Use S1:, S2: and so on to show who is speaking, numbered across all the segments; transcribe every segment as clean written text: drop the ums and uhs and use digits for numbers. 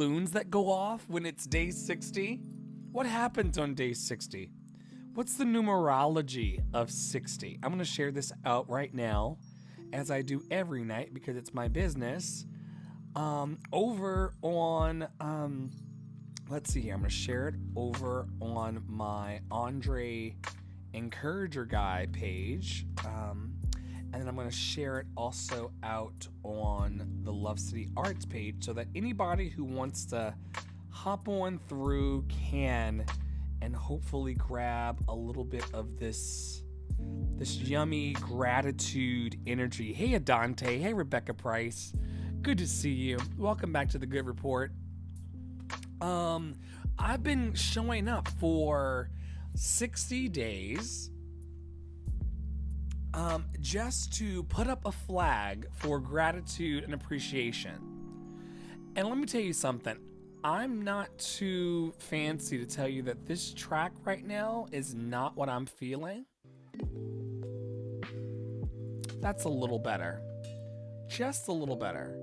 S1: balloons that go off when it's day 60? What happens on day 60? What's the numerology of 60? I'm going to share this out right now, as I do every night because it's my business. Over on, let's see here. I'm going to share it over on my Andre Encourager Guy page. And then I'm going to share it also out on the Love City Arts page so that anybody who wants to hop on through can, and hopefully grab a little bit of this yummy gratitude energy. Hey, Adante. Hey, Rebecca Price. Good to see you. Welcome back to the Good Report. I've been showing up for 60 days just to put up a flag for gratitude and appreciation. And let me tell you something. I'm not too fancy to tell you that this track right now is not what I'm feeling. That's a little better. Just a little better.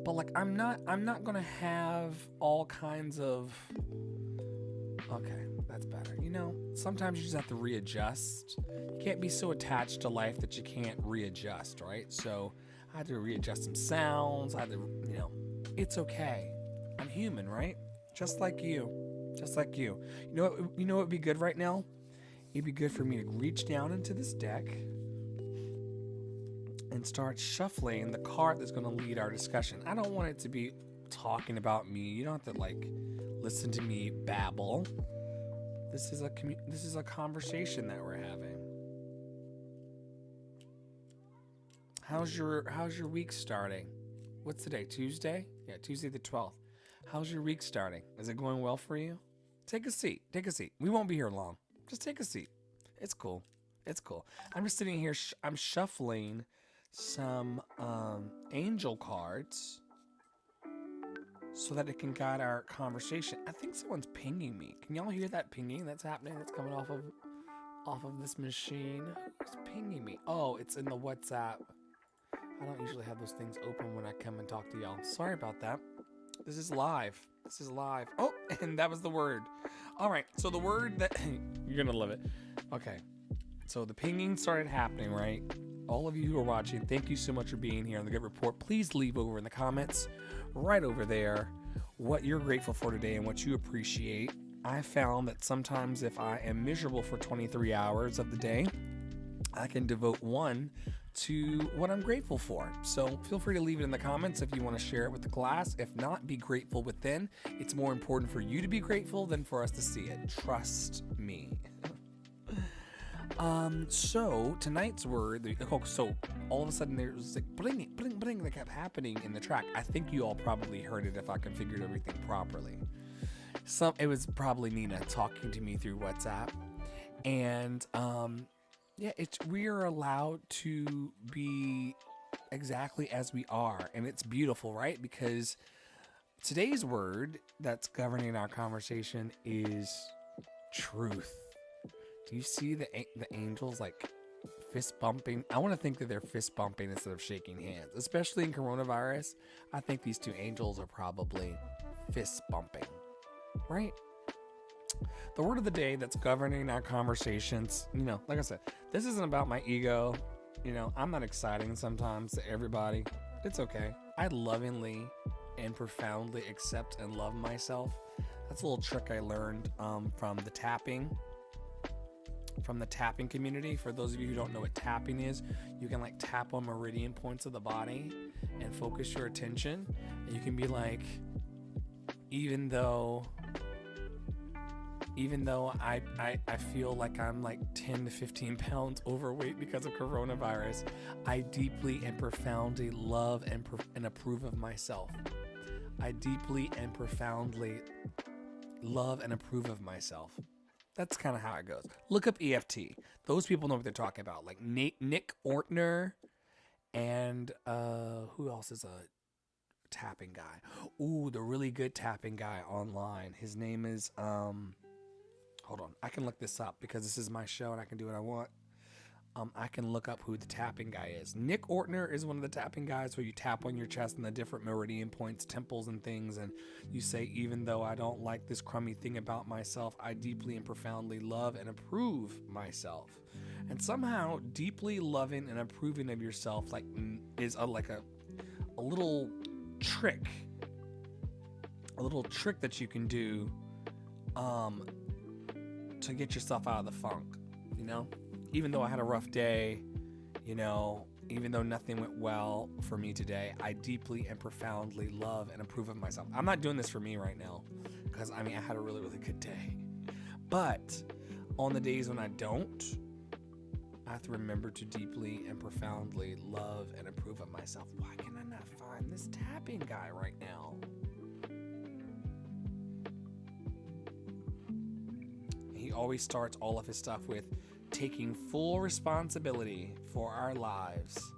S1: But like I'm not gonna have all kinds of, okay, that's better. You know, sometimes you just have to readjust. You can't be so attached to life that you can't readjust, right? So I had to readjust some sounds. I had to, you know, it's okay. I'm human, right? Just like you. Just like you. You know what would be good right now? It'd be good for me to reach down into this deck and start shuffling the card that's going to lead our discussion. I don't want it to be talking about me. You don't have to like listen to me babble. This is a conversation that we're having. How's your week starting? What's today? Tuesday? Yeah, Tuesday the 12th. How's your week starting? Is it going well for you? Take a seat. Take a seat. We won't be here long. Just take a seat. It's cool. It's cool. I'm just sitting here. I'm shuffling some angel cards so that it can guide our conversation. I think someone's pinging me. Can y'all hear that pinging that's happening? That's coming off of this machine. Who's pinging me? Oh, it's in the WhatsApp. I don't usually have those things open when I come and talk to y'all. Sorry about that. This is live. This is live. Oh, and that was the word. All right. So the word that you're going to love it. Okay. So the pinging started happening, right? All of you who are watching, thank you so much for being here on the Good Report. Please leave over in the comments right over there what you're grateful for today and what you appreciate. I found that sometimes if I am miserable for 23 hours of the day, I can devote one to what I'm grateful for. So feel free to leave it in the comments if you want to share it with the class. If not, be grateful within. It's more important for you to be grateful than for us to see it. Trust me. So tonight's word, so all of a sudden there was like bling, bling, bling that kept happening in the track. I think you all probably heard it if I configured everything properly. It was probably Nina talking to me through WhatsApp. And, yeah, we are allowed to be exactly as we are, and it's beautiful, right? Because today's word that's governing our conversation is truth. Do you see the angels like fist bumping? I want to think that they're fist bumping instead of shaking hands, especially in coronavirus. I think these two angels are probably fist bumping, right? The word of the day that's governing our conversations, you know, like I said, this isn't about my ego. You know, I'm not exciting sometimes to everybody. It's okay. I lovingly and profoundly accept and love myself. That's a little trick I learned from the tapping community. For those of you who don't know what tapping is, you can like tap on meridian points of the body and focus your attention. And you can be like, even though I feel like I'm like 10 to 15 pounds overweight because of coronavirus, I deeply and profoundly love and approve of myself. I deeply and profoundly love and approve of myself. That's kind of how it goes. Look up EFT. Those people know what they're talking about. Like Nick Ortner and who else is a tapping guy? Ooh, the really good tapping guy online. His name is hold on. I can look this up because this is my show and I can do what I want. I can look up who the tapping guy is. Nick Ortner is one of the tapping guys where you tap on your chest and the different meridian points, temples, and things, and you say, even though I don't like this crummy thing about myself, I deeply and profoundly love and approve myself. And somehow, deeply loving and approving of yourself is a little trick that you can do to get yourself out of the funk, you know? Even though I had a rough day, you know, even though nothing went well for me today, I deeply and profoundly love and approve of myself. I'm not doing this for me right now because, I had a really, really good day. But on the days when I don't, I have to remember to deeply and profoundly love and approve of myself. Why can I not find this tapping guy right now? He always starts all of his stuff with taking full responsibility for our lives.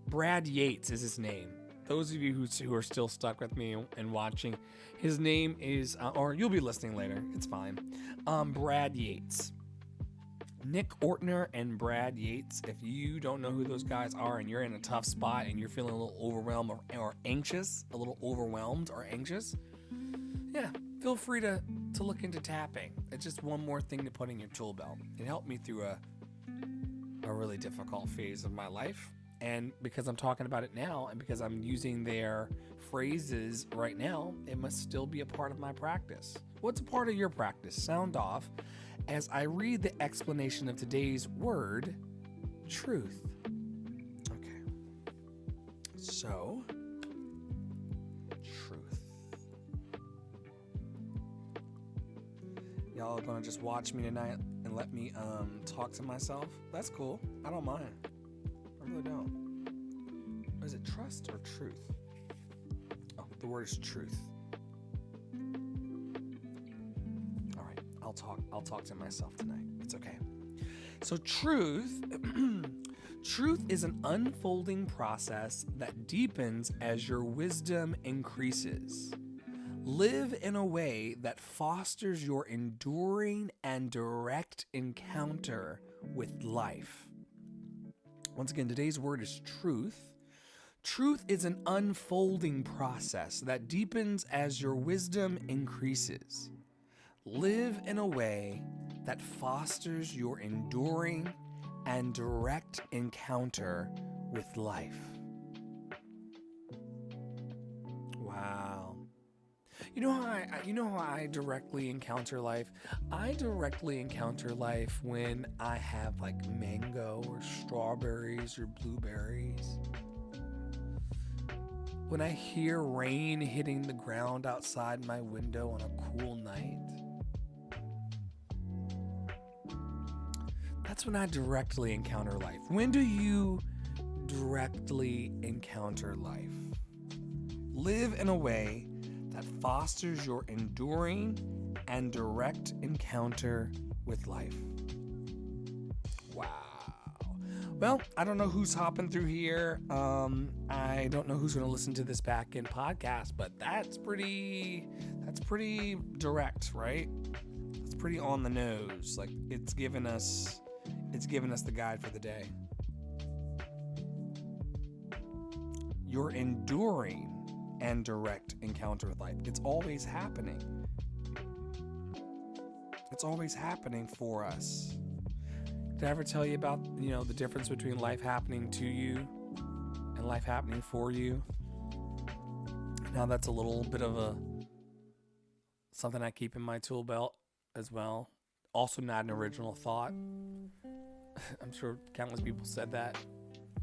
S1: Brad Yates is his name. Those of you who are still stuck with me and watching, his name is, or you'll be listening later, it's fine. Brad Yates. Nick Ortner and Brad Yates. If you don't know who those guys are and you're in a tough spot and you're feeling a little overwhelmed or anxious, yeah, feel free to look into tapping. It's just one more thing to put in your tool belt. It helped me through a really difficult phase of my life. And because I'm talking about it now and because I'm using their phrases right now, it must still be a part of my practice. What's a part of your practice? Sound off as I read the explanation of today's word, truth. Okay. So, truth. Y'all are gonna just watch me tonight and let me talk to myself? That's cool. I don't mind. I really don't. Is it trust or truth? Oh, the word is truth. All right, I'll talk to myself tonight. It's okay. So truth is an unfolding process that deepens as your wisdom increases. Live in a way that fosters your enduring and direct encounter with life. Once again, today's word is truth. Truth is an unfolding process that deepens as your wisdom increases. Live in a way that fosters your enduring and direct encounter with life. Wow. You know how I directly encounter life? I directly encounter life when I have like mango or strawberries or blueberries. When I hear rain hitting the ground outside my window on a cool night. That's when I directly encounter life. When do you directly encounter life? Live in a way that fosters your enduring and direct encounter with life. Wow. Well, I don't know who's hopping through here. I don't know who's going to listen to this back-end podcast, but that's pretty direct, right? It's pretty on the nose. Like it's given us the guide for the day. You're enduring and direct encounter with life. It's always happening. It's always happening for us. Did I ever tell you about, the difference between life happening to you and life happening for you? Now that's a little bit of something I keep in my tool belt as well. Also not an original thought. I'm sure countless people said that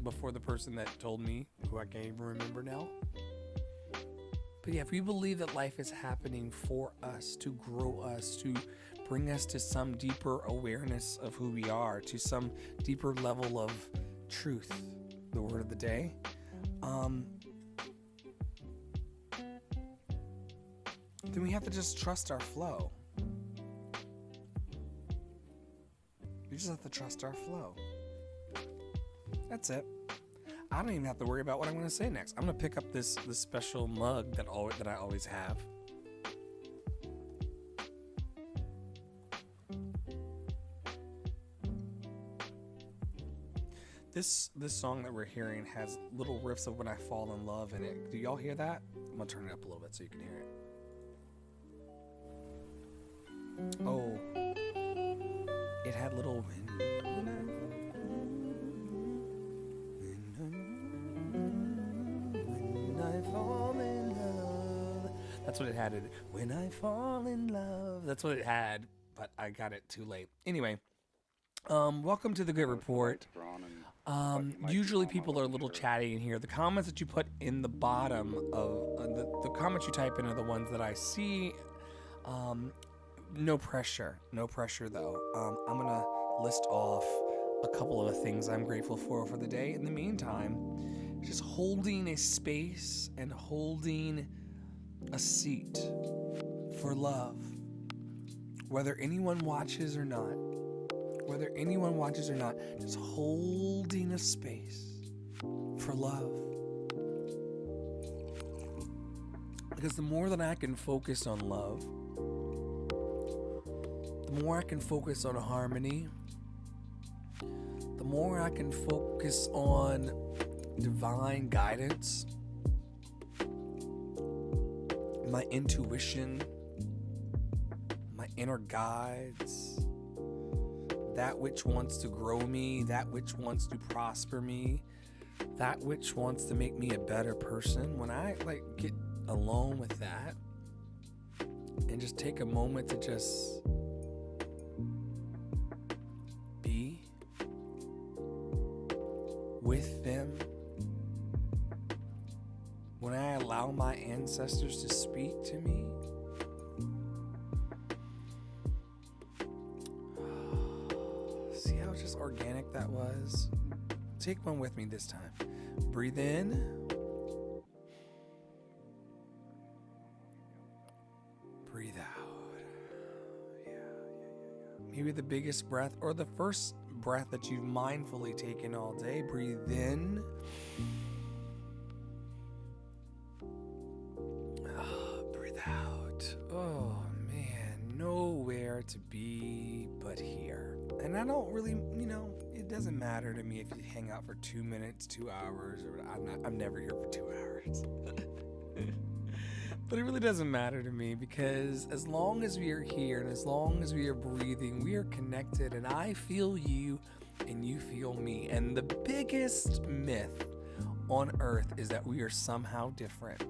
S1: before the person that told me, who I can't even remember now. But yeah, if we believe that life is happening for us, to grow us, to bring us to some deeper awareness of who we are, to some deeper level of truth, the word of the day, then we have to just trust our flow. We just have to trust our flow. That's it. I don't even have to worry about what I'm going to say next. I'm going to pick up this special mug that I always have. This song that we're hearing has little riffs of When I Fall in Love in it. Do y'all hear that? I'm gonna turn it up a little bit so you can hear it. Oh, it had little when I fall in love. That's what it had. When I fall in love. That's what it had, but I got it too late. Anyway, welcome to the Great Report. Usually people are a little chatty in here. The comments that you put in the bottom of the comments you type in are the ones that I see. No pressure though. I'm gonna list off a couple of things I'm grateful for the day. In the meantime, just holding a space and holding a seat for love, whether anyone watches or not. Just holding a space for love. Because the more that I can focus on love, the more I can focus on harmony, the more I can focus on divine guidance, my intuition, my inner guides, that which wants to grow me, that which wants to prosper me, that which wants to make me a better person. When I get alone with that and just take a moment to just be with them, when I allow my ancestors to speak to me, see how just organic that was? Take one with me this time. Breathe in. Breathe out. Yeah. Maybe the biggest breath or the first breath that you've mindfully taken all day. Breathe in. Breathe out. Oh man, nowhere to be but here. And I don't really, it doesn't matter to me if you hang out for 2 minutes, 2 hours, or I'm never here for 2 hours. But it really doesn't matter to me, because as long as we are here and as long as we are breathing, we are connected, and I feel you and you feel me. And the biggest myth on earth is that we are somehow different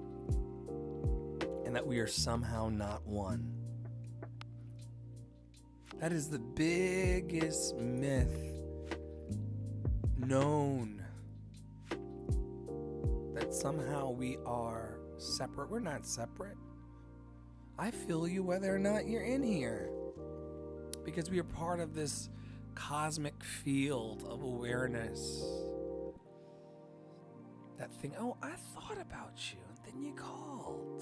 S1: and that we are somehow not one. That is the biggest myth known, that somehow we are separate. We're not separate. I feel you whether or not you're in here, because we are part of this cosmic field of awareness. That thing, oh, I thought about you, and then you called.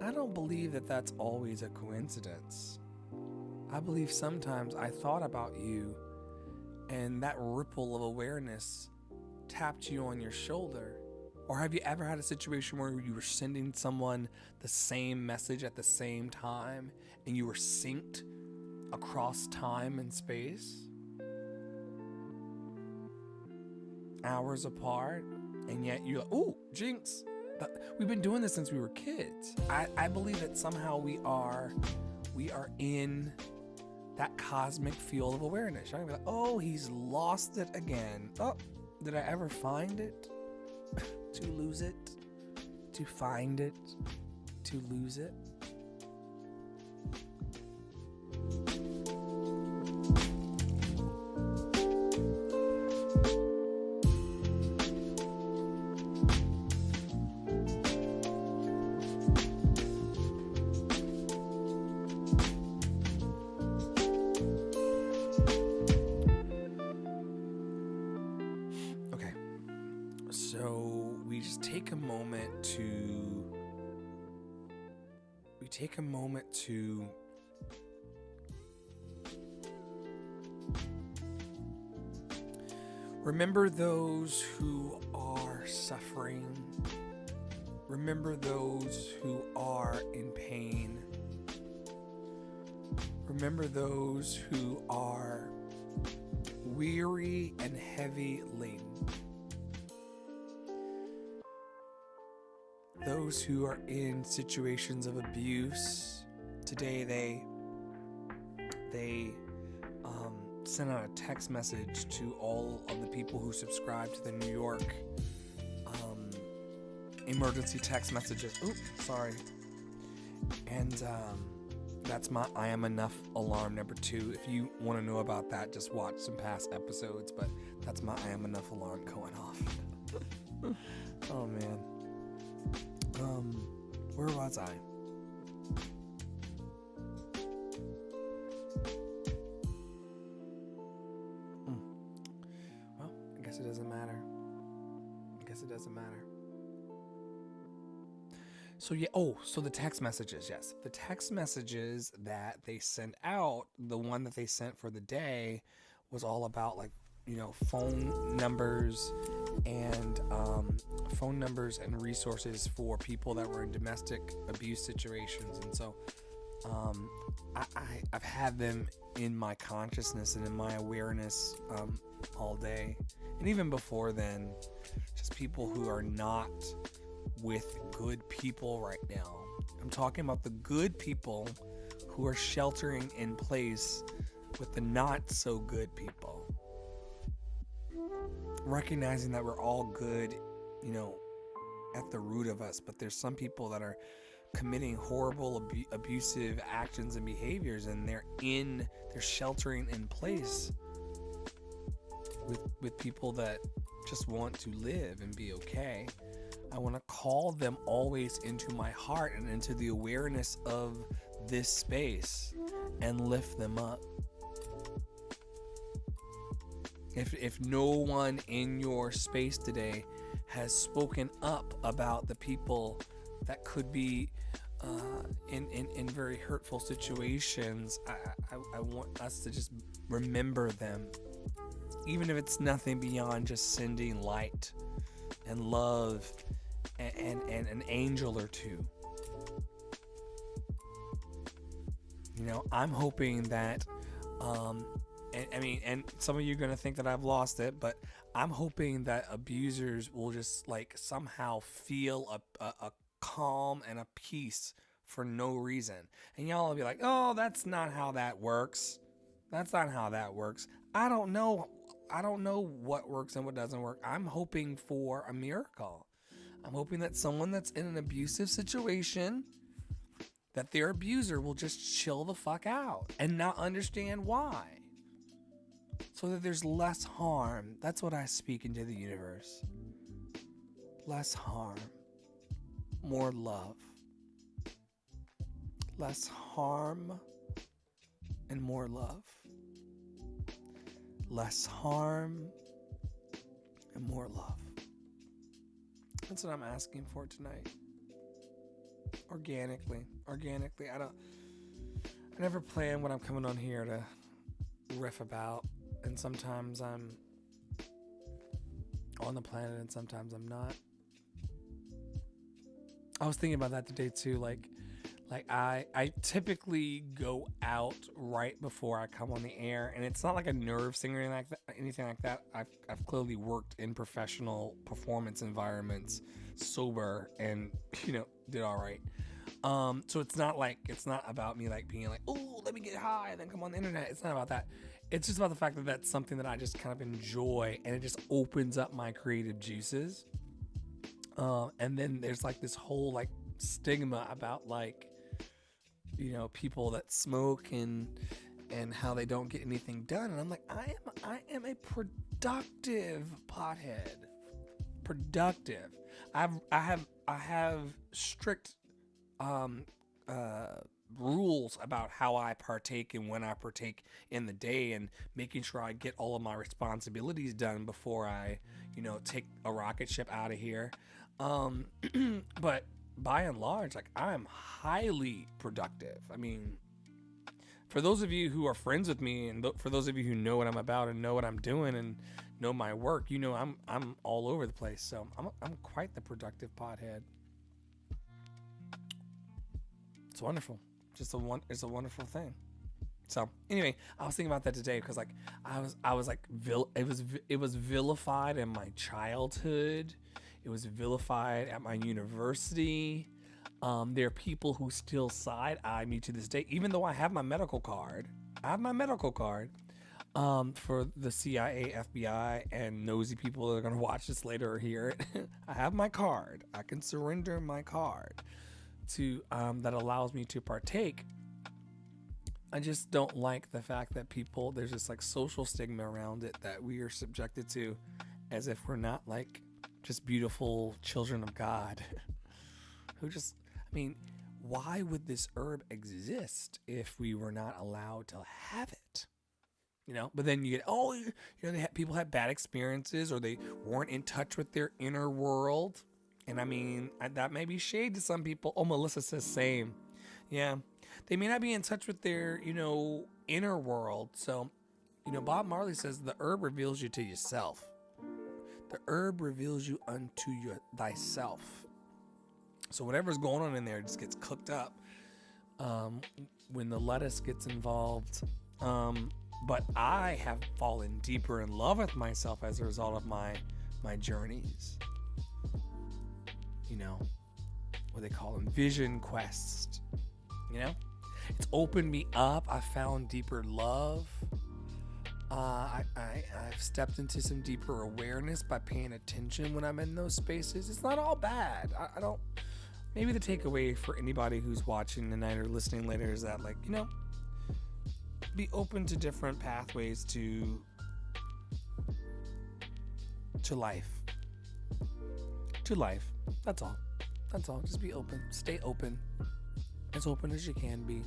S1: I don't believe that that's always a coincidence. I believe sometimes I thought about you, and that ripple of awareness tapped you on your shoulder. Or have you ever had a situation where you were sending someone the same message at the same time, and you were synced across time and space? Hours apart, and yet you're like, ooh, jinx. We've been doing this since we were kids. I believe that somehow we are in that cosmic field of awareness. You're gonna be like, oh, he's lost it again. Oh, did I ever find it? To lose it? To find it? To lose it? So we just take a moment to remember those who are suffering. Remember those who are in pain. Remember those who are weary and heavy laden. Those who are in situations of abuse. Today they sent out a text message to all of the people who subscribe to the New York emergency text messages. Oops, sorry. And that's my I Am Enough alarm number 2. If you want to know about that, just watch some past episodes. But that's my I Am Enough alarm going off. Oh man. Where was I? Well, I guess it doesn't matter. So yeah, so the text messages, yes. The text messages that they sent out, the one that they sent for the day was all about phone numbers and resources for people that were in domestic abuse situations. And so I've had them in my consciousness and in my awareness all day. And even before then, just people who are not with good people right now. I'm talking about the good people who are sheltering in place with the not so good people. Recognizing that we're all good, at the root of us, but there's some people that are committing horrible abusive actions and behaviors, and they're sheltering in place with people that just want to live and be okay. I want to call them always into my heart and into the awareness of this space and lift them up. If no one in your space today has spoken up about the people that could be in very hurtful situations, I want us to just remember them, even if it's nothing beyond just sending light and love and an angel or two. I'm hoping that and some of you are going to think that I've lost it, but I'm hoping that abusers will just somehow feel a calm and a peace for no reason. And y'all will be like, oh, that's not how that works. That's not how that works. I don't know what works and what doesn't work. I'm hoping for a miracle. I'm hoping that someone that's in an abusive situation, that their abuser will just chill the fuck out and not understand why. So that there's less harm. That's what I speak into the universe. Less harm. More love. Less harm and more love. Less harm and more love. That's what I'm asking for tonight. Organically. I never plan when I'm coming on here to riff about. And sometimes I'm on the planet and sometimes I'm not. I was thinking about that today too. I typically go out right before I come on the air, and it's not like a nerve thing or anything like that. I've clearly worked in professional performance environments, sober, and did all right. So it's not about me being oh, let me get high and then come on the internet. It's not about that. It's just about the fact that that's something that I just kind of enjoy, and it just opens up my creative juices. And then there's this whole stigma about people that smoke and how they don't get anything done. And I'm like, I am a productive pothead. Productive. I have strict rules about how I partake and when I partake in the day, and making sure I get all of my responsibilities done before I, take a rocket ship out of here. But by and large, I'm highly productive. I mean, for those of you who are friends with me, and for those of you who know what I'm about and know what I'm doing and know my work, I'm all over the place. So I'm quite the productive pothead. It's wonderful. It's a wonderful thing. So anyway, I was thinking about that today because like I was like it was vilified in my childhood. It was vilified at my university. There are people who still side-eye me to this day, even though I have my medical card. For the CIA, FBI, and nosy people that are going to watch this later or hear it. I have my card. I can surrender my card to that allows me to partake. I just don't like the fact that there's this like social stigma around it that we are subjected to as if we're not like just beautiful children of God why would this herb exist if we were not allowed to have it? But then you get, people have bad experiences or they weren't in touch with their inner world. And that may be shade to some people. Oh, Melissa says same. Yeah. They may not be in touch with their, inner world. So, Bob Marley says the herb reveals you to yourself. The herb reveals you unto thyself. So whatever's going on in there just gets cooked up when the lettuce gets involved. But I have fallen deeper in love with myself as a result of my journeys. What they call them, vision quest. It's opened me up. I found deeper love. I've stepped into some deeper awareness by paying attention when I'm in those spaces. It's not all bad. I don't. Maybe the takeaway for anybody who's watching tonight or listening later is that, be open to different pathways to life. To life. That's all. Just be open. Stay open. As open as you can be.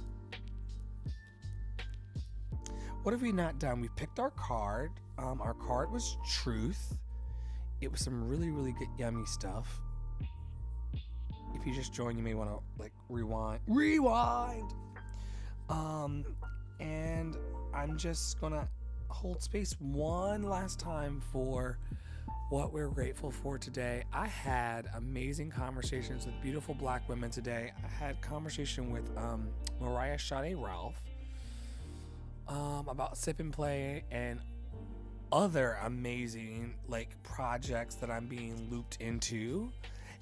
S1: What have we not done? We picked our card. Our card was truth. It was some really, really good, yummy stuff. If you just joined, you may want to rewind. And I'm just gonna hold space one last time for what we're grateful for today. I had amazing conversations with beautiful Black women today. I had conversation with Mariah Sade Ralph about Sip and Play and other amazing projects that I'm being looped into.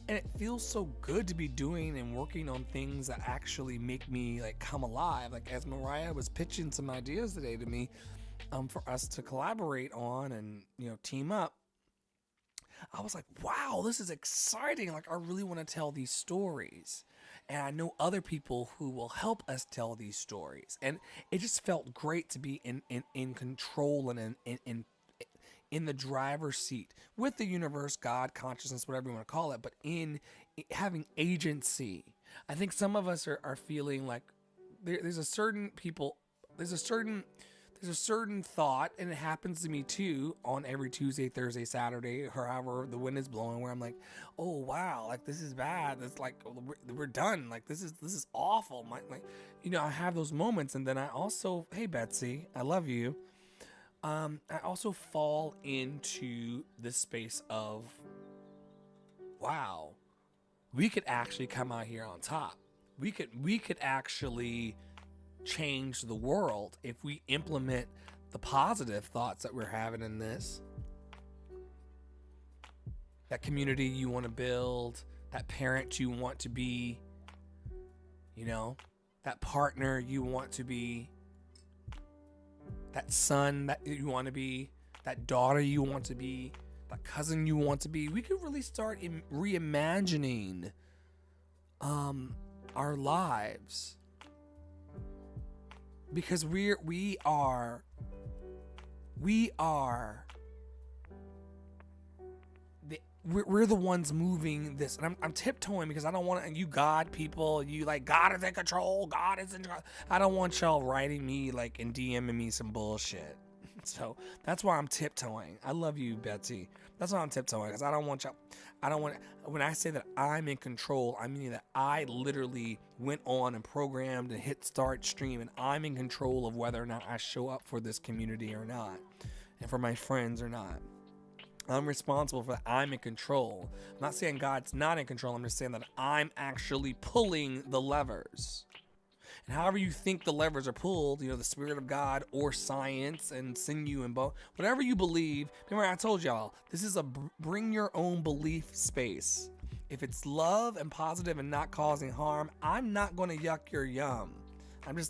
S1: And it feels so good to be doing and working on things that actually make me come alive. As Mariah was pitching some ideas today to me for us to collaborate on and, team up, I was like, wow, this is exciting. I really want to tell these stories. And I know other people who will help us tell these stories. And it just felt great to be in control and in the driver's seat with the universe, God, consciousness, whatever you want to call it, but in having agency. I think some of us are feeling like there's a certain thought, and it happens to me too on every Tuesday, Thursday, Saturday, or however the wind is blowing, where I'm like, oh wow, this is bad. It's we're done. This is awful. I have those moments, and then I also, hey Betsy, I love you. I also fall into this space of, wow, we could actually come out here on top. We could actually change the world if we implement the positive thoughts that we're having in this. That community you want to build, that parent you want to be, that partner you want to be, that son that you want to be, that daughter you want to be, that cousin you want to be. We could really start reimagining our lives, because we are we're the ones moving this. And I'm tiptoeing because I don't want you God people, you God is in control, God is in control. I don't want y'all writing me and DMing me some bullshit. So that's why I'm tiptoeing. I love you, Betsy. That's why I'm tiptoeing, because I don't want y'all. When I say that I'm in control, I mean that I literally went on and programmed and hit start stream, and I'm in control of whether or not I show up for this community or not, and for my friends or not. I'm responsible for that. I'm in control. I'm not saying God's not in control. I'm just saying that I'm actually pulling the levers. And however you think the levers are pulled, the Spirit of God or science and sinew and bone, whatever you believe. Remember, I told y'all, this is a bring your own belief space. If it's love and positive and not causing harm, I'm not going to yuck your yum.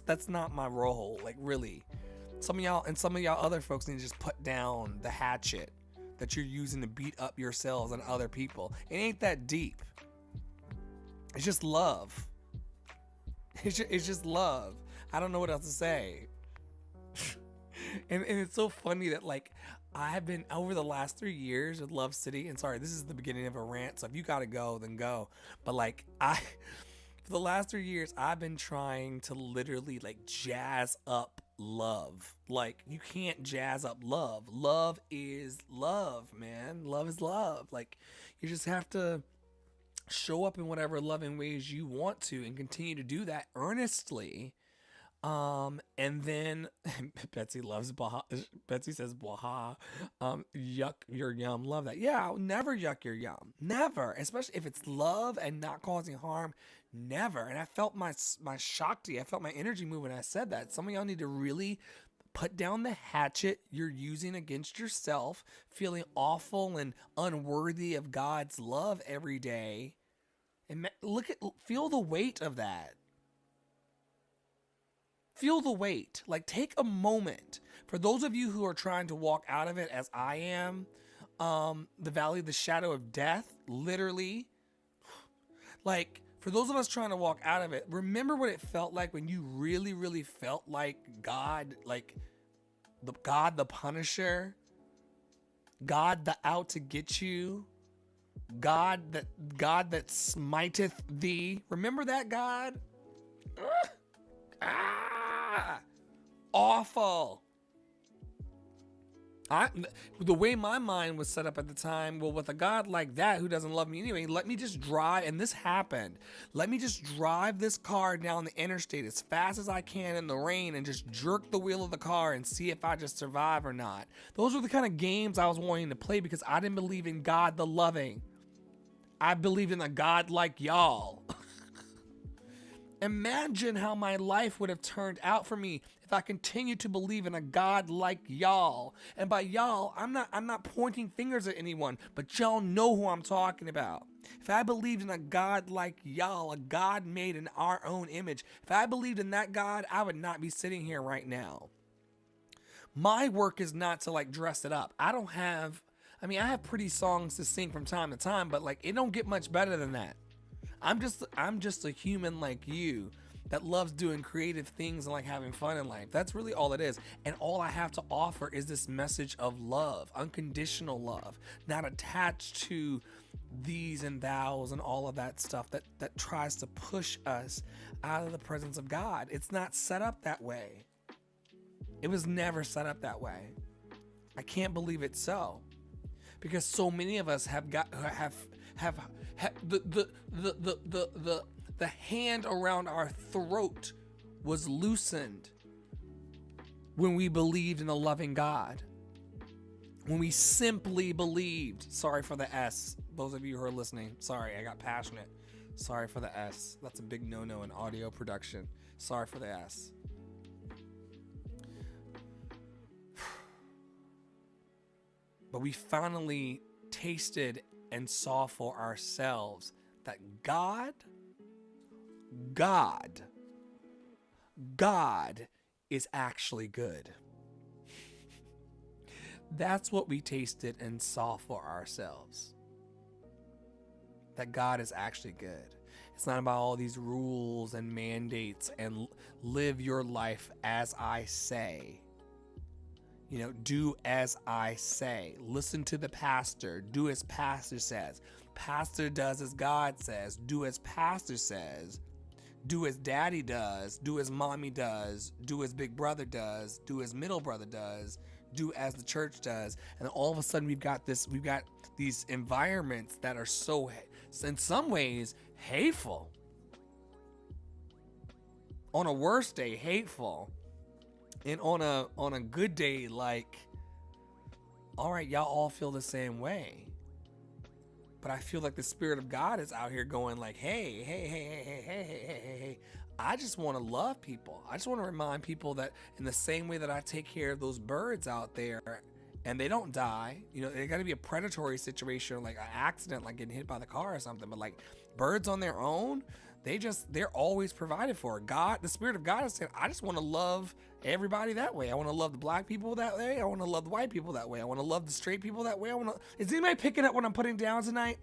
S1: That's not my role. Like, really. Some of y'all other folks need to just put down the hatchet that you're using to beat up yourselves and other people. It ain't that deep. It's just love. It's just love. I don't know what else to say. and it's so funny that, like, I have been over the last 3 years with Love City, and sorry, this is the beginning of a rant, so if you gotta go, then go. But like, for the last 3 years, I've been trying to literally like jazz up love. Like, you can't jazz up love. Love is love, man. Love is love. Like, you just have to show up in whatever loving ways you want to and continue to do that earnestly. And then Betsy loves Baha. Betsy says Baha. Yuck your yum. Love that. Yeah, I'll never yuck your yum. Never. Especially if it's love and not causing harm. Never. And I felt my Shakti. I felt my energy move when I said that. Some of y'all need to really put down the hatchet you're using against yourself, feeling awful and unworthy of God's love every day. And feel the weight of that. Feel the weight. Like, take a moment. For those of you who are trying to walk out of it as I am, the valley of the shadow of death, literally. Like, for those of us trying to walk out of it, remember what it felt like when you really, really felt like God, like God the Punisher, God the out to get you, God that smiteth thee. Remember that God? Awful. The way my mind was set up at the time, well, with a God like that who doesn't love me anyway, let me just drive, and this happened. Let me just drive this car down the interstate as fast as I can in the rain and just jerk the wheel of the car and see if I just survive or not. Those were the kind of games I was wanting to play because I didn't believe in God the loving. I believed in a God like y'all. Imagine how my life would have turned out for me if I continued to believe in a God like y'all. And by y'all, I'm not pointing fingers at anyone, but y'all know who I'm talking about. If I believed in a God like y'all, a God made in our own image, if I believed in that God, I would not be sitting here right now. My work is not to like dress it up. I have pretty songs to sing from time to time, but like it don't get much better than that. I'm just a human like you that loves doing creative things and like having fun in life. That's really all it is. And all I have to offer is this message of love, unconditional love, not attached to these and thous and all of that stuff that tries to push us out of the presence of God. It's not set up that way. It was never set up that way. I can't believe it's so. Because so many of us have the hand around our throat was loosened when we believed in a loving God. When we simply believed. Sorry for the S. Those of you who are listening. Sorry, I got passionate. Sorry for the S. That's a big no-no in audio production. Sorry for the S. But we finally tasted and saw for ourselves that God is actually good. That's what we tasted and saw for ourselves. That God is actually good. It's not about all these rules and mandates and live your life as I say. Do as I say. Listen to the pastor. Do as pastor says. Pastor does as God says. Do as pastor says. Do as daddy does. Do as mommy does. Do as big brother does. Do as middle brother does. Do as the church does. And all of a sudden we've got these environments that are so, in some ways, hateful. On a worse day, hateful. And on a good day, like, all right, y'all all feel the same way. But I feel like the Spirit of God is out here going like, hey, I just want to love people. I just want to remind people that in the same way that I take care of those birds out there and they don't die, you know, they got to be a predatory situation, like an accident, like getting hit by the car or something. But like birds on their own, they're always provided for. God, the Spirit of God is saying, I just want to love everybody that way. I want to love the black people that way. I want to love the white people that way. I want to love the straight people that way. Is anybody picking up what I'm putting down tonight?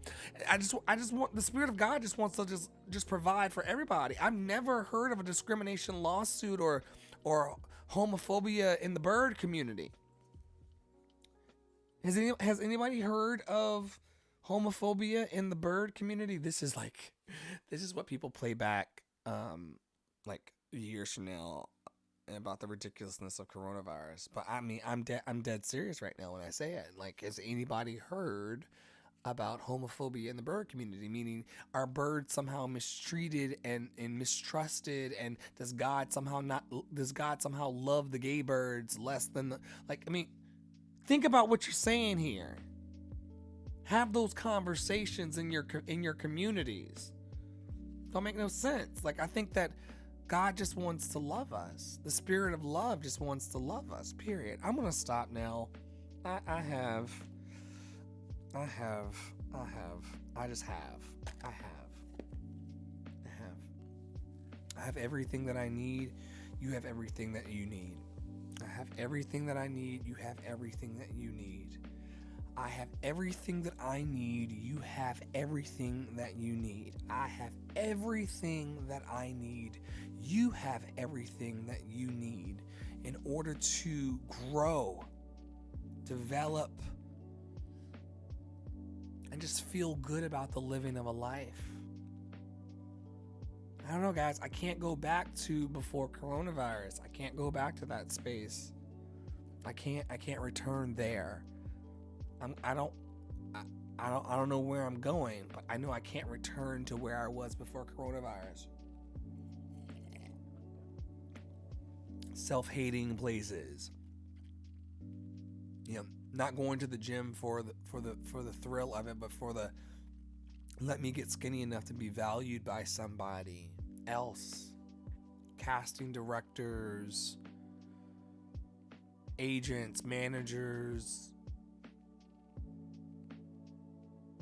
S1: I just want the Spirit of God just wants to just provide for everybody. I've never heard of a discrimination lawsuit or homophobia in the bird community. Has anybody heard of homophobia in the bird community? This is what people play back like years from now about the ridiculousness of coronavirus. But I mean, I'm dead serious right now when I say it. Like, has anybody heard about homophobia in the bird community? Meaning, are birds somehow mistreated and mistrusted? And does God somehow love the gay birds less than think about what you're saying here. Have those conversations in your communities. Don't make no sense. Like, I think that God just wants to love us. The Spirit of love just wants to love us, period. I'm going to stop now. I have everything that I need. You have everything that you need. I have everything that I need. You have everything that you need. I have everything that I need. You have everything that you need. I have everything that I need. You have everything that you need in order to grow, develop, and just feel good about the living of a life. I don't know, guys. I can't go back to before coronavirus. I can't go back to that space. I can't return there. I don't know where I'm going, but I know I can't return to where I was before coronavirus. Self-hating places. You know, not going to the gym for the thrill of it, but for the let me get skinny enough to be valued by somebody else. Casting directors, agents, managers,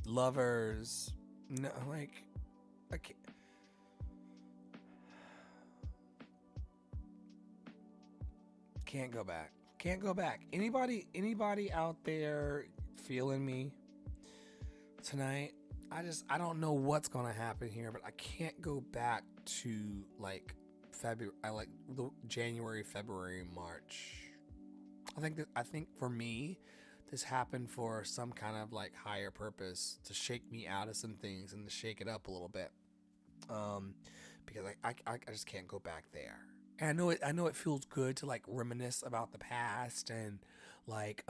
S1: lovers. No, like, I can't go back. Can't go back. Anybody out there feeling me tonight? I don't know what's gonna happen here, but I can't go back to like February. I like the January, February, March. I think for me, this happened for some kind of like higher purpose to shake me out of some things and to shake it up a little bit. Because I just can't go back there. And I know it feels good to like reminisce about the past and like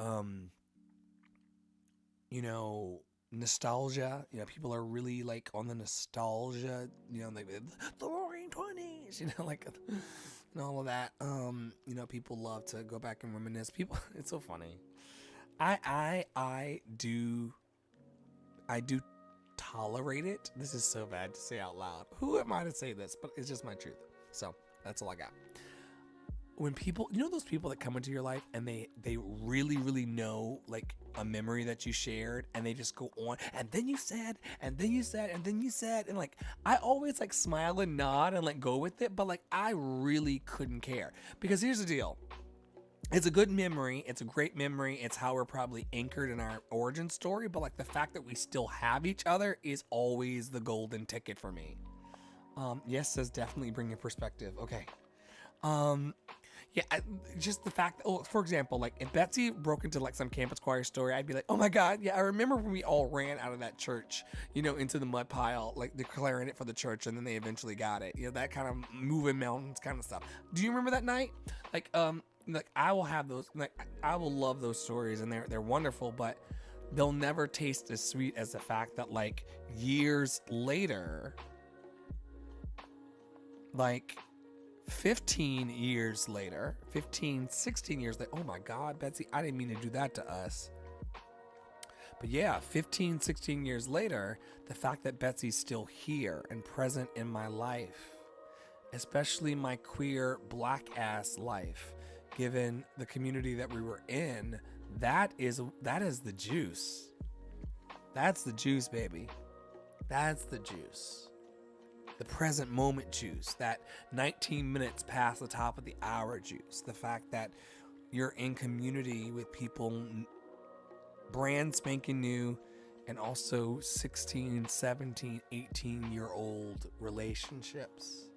S1: you know, nostalgia. You know, people are really like on the nostalgia, you know, like the roaring 20s, you know, like and all of that. You know, people love to go back and reminisce. People, it's so funny. I do tolerate it. This is so bad to say out loud. Who am I to say this? But it's just my truth. So that's all I got. When people, you know, those people that come into your life and they really, really know like a memory that you shared and they just go on and then you said, and then you said, and then you said, and like, I always like smile and nod and like go with it. But like, I really couldn't care because here's the deal. It's a good memory. It's a great memory. It's how we're probably anchored in our origin story. But like the fact that we still have each other is always the golden ticket for me. Yes says definitely bring your perspective. Okay. Yeah, just the fact that, for example, like if Betsy broke into like some campus choir story, I'd be like, oh my God, yeah, I remember when we all ran out of that church, you know, into the mud pile, like declaring it for the church, and then they eventually got it. You know, that kind of moving mountains kind of stuff. Do you remember that night? Like I will have those, like I will love those stories, and they're wonderful, but they'll never taste as sweet as the fact that like years later, like 15 years later, 16 years later, oh my God, Betsy, I didn't mean to do that to us. But yeah, 15, 16 years later, the fact that Betsy's still here and present in my life especially my queer black ass life, given the community that we were in, that is the juice. That's the juice, baby. That's the juice. The present moment juice. That 19 minutes past the top of the hour juice. The fact that you're in community with people brand spanking new, and also 16, 17, 18-year-old relationships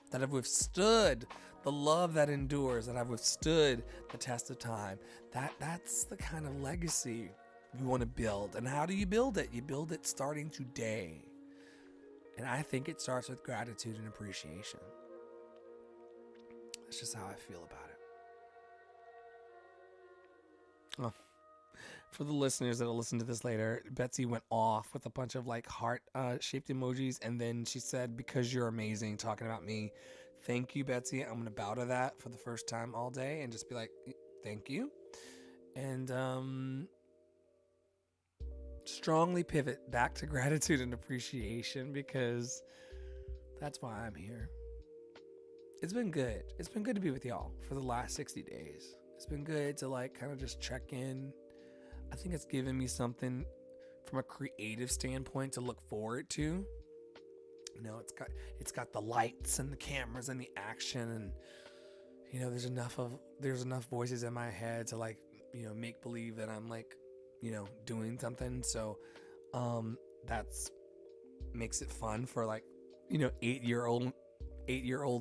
S1: that have withstood the love that endures, that have withstood the test of time. That's the kind of legacy we want to build. And how do you build it? You build it starting today. And I think it starts with gratitude and appreciation. That's just how I feel about it. Oh. For the listeners that'll listen to this later, Betsy went off with a bunch of like heart shaped emojis, and then she said, "Because you're amazing," talking about me. Thank you, Betsy. I'm gonna bow to that for the first time all day and just be like, thank you. And strongly pivot back to gratitude and appreciation, because that's why I'm here. It's been good. It's been good to be with y'all for the last 60 days. It's been good to like kind of just check in. I think it's given me something from a creative standpoint to look forward to. You know, it's got the lights and the cameras and the action, and you know, there's enough voices in my head to like, you know, make believe that I'm like, you know, doing something. So that's makes it fun for like, you know, 8-year-old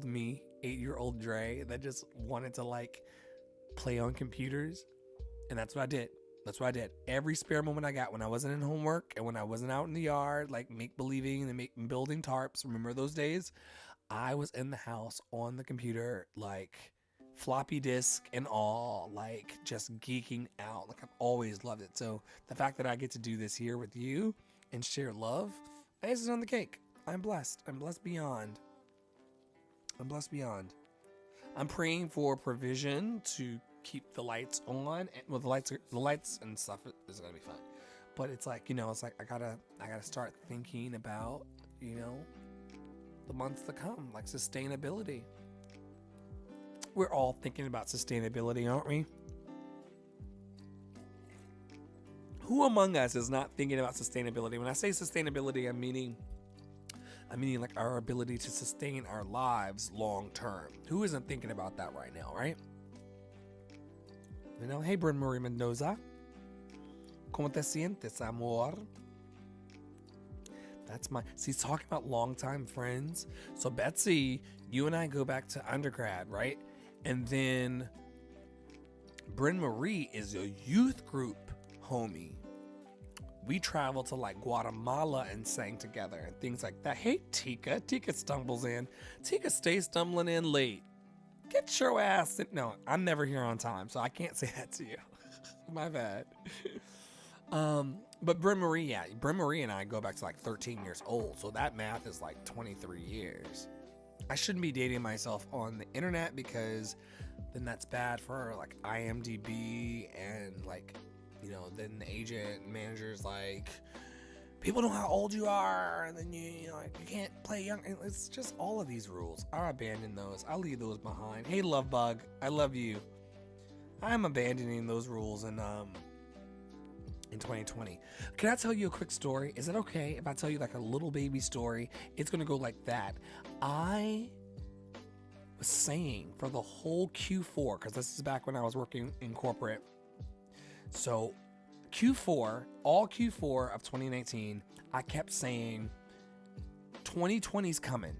S1: me, 8-year-old Dre that just wanted to like play on computers. And that's what I did. Every spare moment I got when I wasn't in homework and when I wasn't out in the yard, like make believing and building tarps. Remember those days? I was in the house on the computer, like floppy disk and all, like just geeking out. Like I've always loved it. So the fact that I get to do this here with you and share love, this is on the cake. I'm blessed. I'm blessed beyond. I'm praying for provision to keep the lights on, and well, the lights and stuff is gonna be fun, but it's like, you know, it's like I gotta start thinking about, you know, the months to come, like sustainability. We're all thinking about sustainability, aren't we? Who among us is not thinking about sustainability? When I say sustainability, I'm meaning like our ability to sustain our lives long term. Who isn't thinking about that right now, right? You know, hey, Bryn Marie Mendoza. ¿Cómo te sientes, amor? That's talking about longtime friends. So, Betsy, you and I go back to undergrad, right? And then Bryn Marie is a youth group homie. We traveled to like Guatemala and sang together and things like that. Hey, Tika. Tika stumbles in. Tika stays stumbling in late. Get your ass in. No, I'm never here on time, so I can't say that to you. My bad. But Bryn Marie and I go back to like 13 years old, so that math is like 23 years. I shouldn't be dating myself on the internet, because then that's bad for like IMDb, and like, you know, then the agent and manager's like, people know how old you are, and then you know, like, you can't play young. It's just all of these rules. I abandon those. I leave those behind. Hey, love bug, I love you. I'm abandoning those rules in 2020. Can I tell you a quick story? Is it okay if I tell you like a little baby story? It's gonna go like that. I was saying for the whole Q4, because this is back when I was working in corporate. So all Q4 of 2019, I kept saying 2020's coming.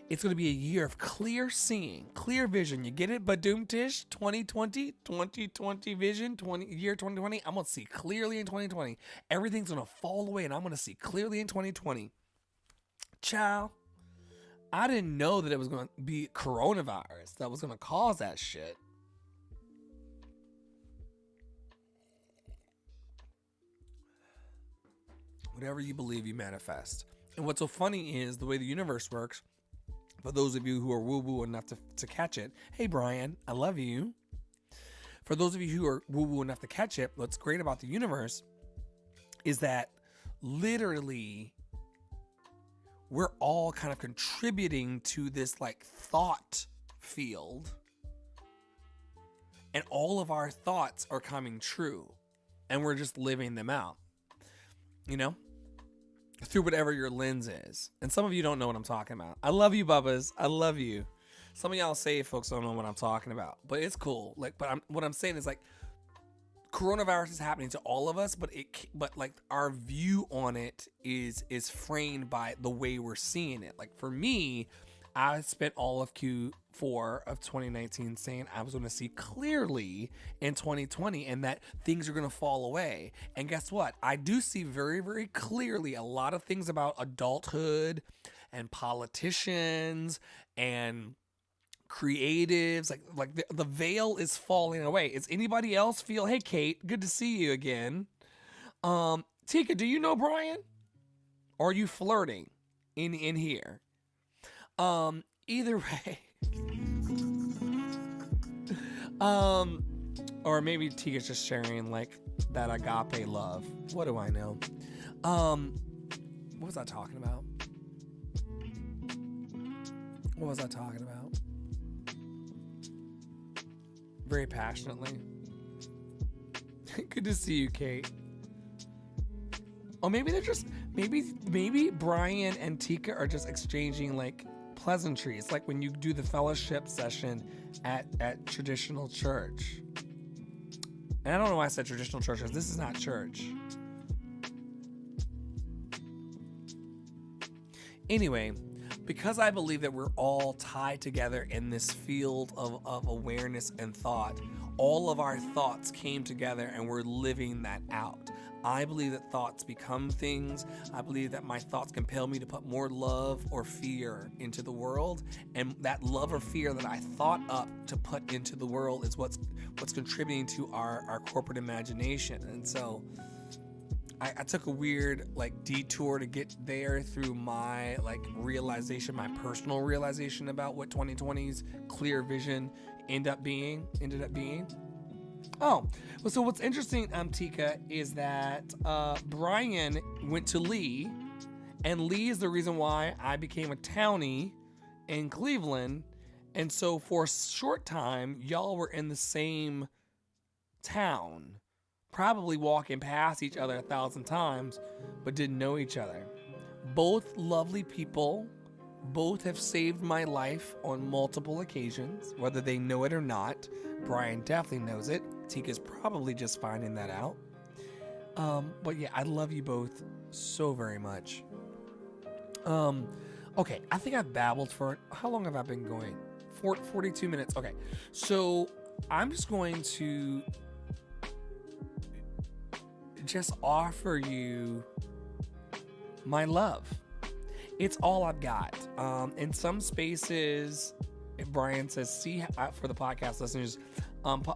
S1: It's going to be a year of clear seeing, clear vision. You get it? Badoom Tish, 2020 vision, year 2020. I'm going to see clearly in 2020. Everything's going to fall away, and I'm going to see clearly in 2020. Ciao. I didn't know that it was going to be coronavirus that was going to cause that shit. Whatever you believe, you manifest. And what's so funny is the way the universe works. For those of you who are woo-woo enough to catch it, hey, Brian, I love you. For those of you who are woo-woo enough to catch it, what's great about the universe is that literally we're all kind of contributing to this like thought field, and all of our thoughts are coming true, and we're just living them out, you know, through whatever your lens is. And some of you don't know what I'm talking about. I love you, Bubbas. I love you. Some of y'all say folks don't know what I'm talking about, but it's cool. Like, what I'm saying is like, coronavirus is happening to all of us, but like our view on it is framed by the way we're seeing it. Like for me, I spent all of Q4 of 2019 saying I was going to see clearly in 2020 and that things are going to fall away. And guess what? I do see very, very clearly a lot of things about adulthood and politicians and creatives, like the veil is falling away. Is anybody else feel, hey Kate, good to see you again. Tika, do you know Brian? Or are you flirting in here? Either way. Or maybe Tika's just sharing like that agape love. What do I know? What was I talking about? Very passionately. Good to see you, Kate. Oh, maybe they're just maybe Brian and Tika are just exchanging like pleasantries, like when you do the fellowship session at traditional church. And I don't know why I said traditional church, because this is not church. Anyway, because I believe that we're all tied together in this field of awareness and thought, all of our thoughts came together and we're living that out. I believe that thoughts become things. I believe that my thoughts compel me to put more love or fear into the world. And that love or fear that I thought up to put into the world is what's contributing to our corporate imagination. And so I took a weird like detour to get there through my like realization, my personal realization about what 2020's clear vision ended up being. Oh, well, so what's interesting, Tika, is that Brian went to Lee, and Lee is the reason why I became a townie in Cleveland. And so for a short time, y'all were in the same town, probably walking past each other 1,000 times, but didn't know each other. Both lovely people, both have saved my life on multiple occasions, whether they know it or not. Brian definitely knows it. Tika's probably just finding that out. But yeah, I love you both so very much. Okay, I think I've babbled for, how long have I been going? 42 minutes. Okay, so I'm just going to just offer you my love. It's all I've got. In some spaces, Brian says, see, for the podcast listeners,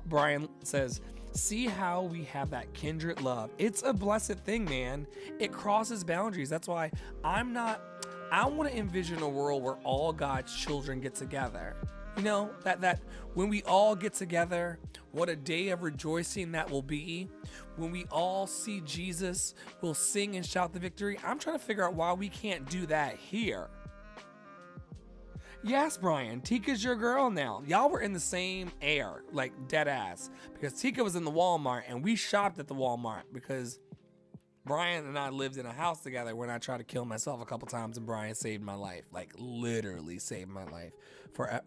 S1: Brian says, see how we have that kindred love. It's a blessed thing, man. It crosses boundaries. That's why I want to envision a world where all God's children get together. You know, that when we all get together, what a day of rejoicing that will be. When we all see Jesus, we'll sing and shout the victory. I'm trying to figure out why we can't do that here. Yes, Brian, Tika's your girl now. Y'all were in the same air, like dead ass. Because Tika was in the Walmart and we shopped at the Walmart because Brian and I lived in a house together when I tried to kill myself a couple times and Brian saved my life. Like literally saved my life.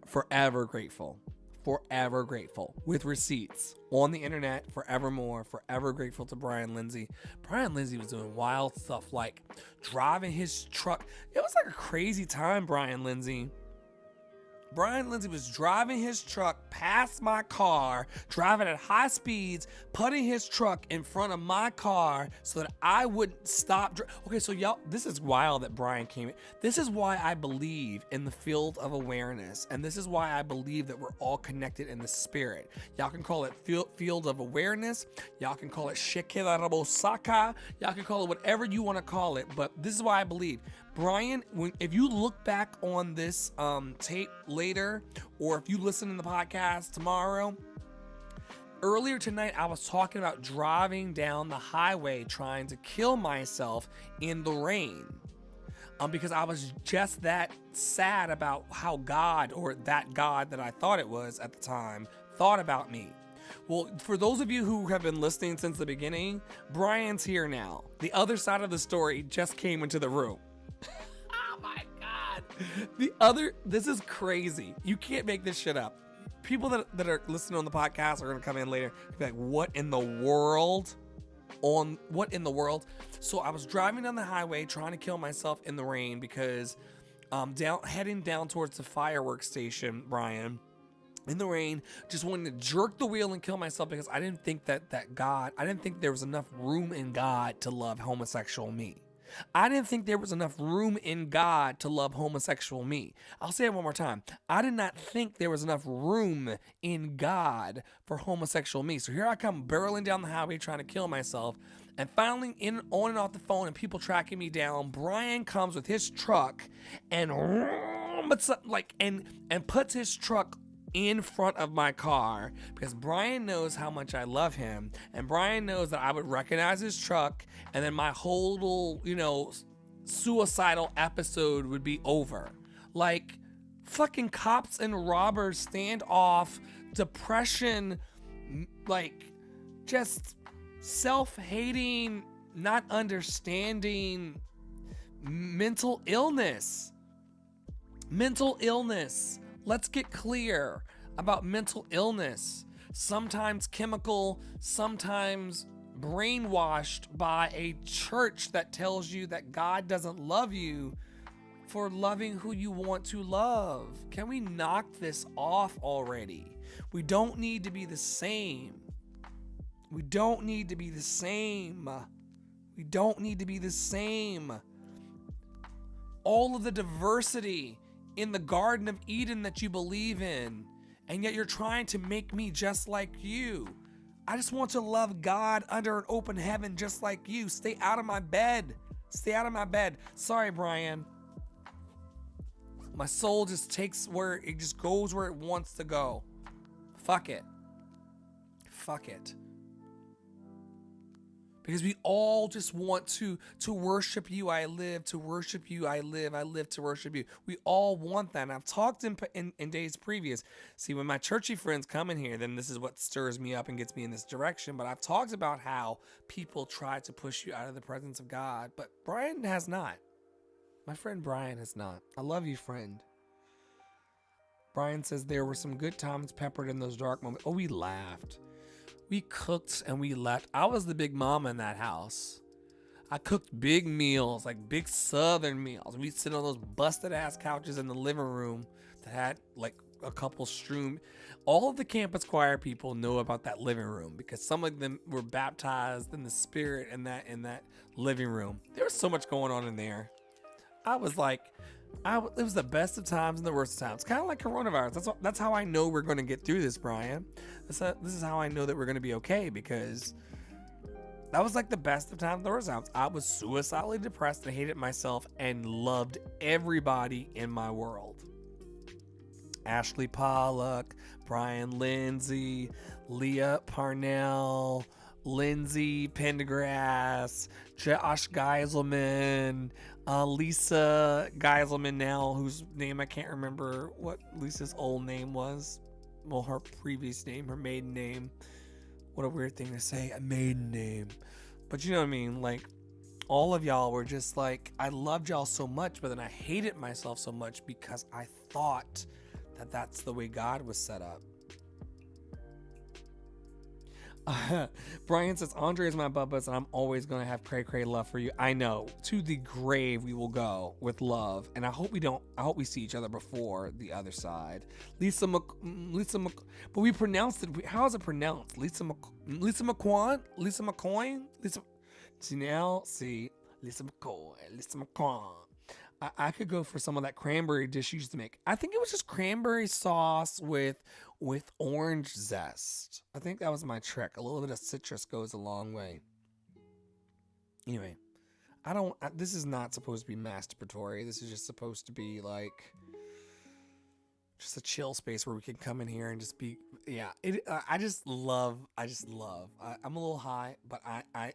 S1: Forever grateful. Forever grateful. With receipts on the internet, forevermore. Forever grateful to Brian Lindsay. Brian Lindsay was doing wild stuff like driving his truck. It was like a crazy time, Brian Lindsay. Brian Lindsay was driving his truck past my car, driving at high speeds, putting his truck in front of my car so that I wouldn't stop. Okay, so y'all, this is wild that Brian came in. This is why I believe in the field of awareness, and this is why I believe that we're all connected in the spirit. Y'all can call it field of awareness. Y'all can call it Shekilarabosaka. Y'all can call it whatever you want to call it, but this is why I believe. Brian, if you look back on this tape later, or if you listen to the podcast tomorrow, earlier tonight I was talking about driving down the highway trying to kill myself in the rain. because I was just that sad about how God, or that God that I thought it was at the time, thought about me. Well, for those of you who have been listening since the beginning, Brian's here now. The other side of the story just came into the room. Oh my God. This is crazy. You can't make this shit up. People that are listening on the podcast are going to come in later and be like, what in the world? So I was driving down the highway trying to kill myself in the rain because heading down towards the fireworks station, Brian, in the rain, just wanting to jerk the wheel and kill myself because I didn't think I didn't think there was enough room in God to love homosexual me. I didn't think there was enough room in God to love homosexual me. I'll say it one more time. I did not think there was enough room in God for homosexual me. So here I come barreling down the highway trying to kill myself, and finally on and off the phone and people tracking me down. Brian comes with his truck and puts his truck in front of my car because Brian knows how much I love him, and Brian knows that I would recognize his truck, and then my whole little, suicidal episode would be over. Like fucking cops and robbers, standoff, depression, like just self-hating, not understanding, mental illness. Let's get clear about mental illness. Sometimes chemical, sometimes brainwashed by a church that tells you that God doesn't love you for loving who you want to love. Can we knock this off already? We don't need to be the same. We don't need to be the same. All of the diversity in the Garden of Eden that you believe in, and yet you're trying to make me just like you. I just want to love God under an open heaven just like you. Stay out of my bed. Sorry, Brian. My soul just goes where it wants to go. Fuck it. Because we all just want to worship you. I live to worship you. I live to worship you. We all want that. And I've talked in days previous. See, when my churchy friends come in here, then this is what stirs me up and gets me in this direction. But I've talked about how people try to push you out of the presence of God. But Brian has not. My friend Brian has not. I love you, friend. Brian says there were some good times peppered in those dark moments. Oh, we laughed. We cooked and we left. I was the big mama in that house. I cooked big meals, like big Southern meals. We'd sit on those busted ass couches in the living room that had like a couple strewn. All of the campus choir people know about that living room because some of them were baptized in the spirit in that living room. There was so much going on in there. It was the best of times and the worst of times. Kind of like coronavirus. That's how I know we're going to get through this, Brian. This is how I know that we're going to be okay, because that was like the best of times and the worst of times. I was suicidally depressed and hated myself and loved everybody in my world. Ashley Pollock, Brian Lindsay, Leah Parnell, Lindsay Pendergrass, Josh Geiselman, Lisa Geiselman now, whose name I can't remember what Lisa's old name was. Well, her previous name, her maiden name. What a weird thing to say, a maiden name. But you know what I mean? Like, all of y'all were just like, I loved y'all so much, but then I hated myself so much because I thought that that's the way God was set up. Brian says, Andre is my bubba's and I'm always going to have cray love for you. I know. To the grave we will go with love. And I hope we see each other before the other side. But we pronounced it. How is it pronounced? Lisa McCoy? Lisa McCoy? Lisa McCoy. I could go for some of that cranberry dish you used to make. I think it was just cranberry sauce with orange zest. I think that was my trick. A little bit of citrus goes a long way. Anyway, this is not supposed to be masturbatory. This is just supposed to be like just a chill space where we can come in here and just be, yeah. I just love. I'm a little high, but I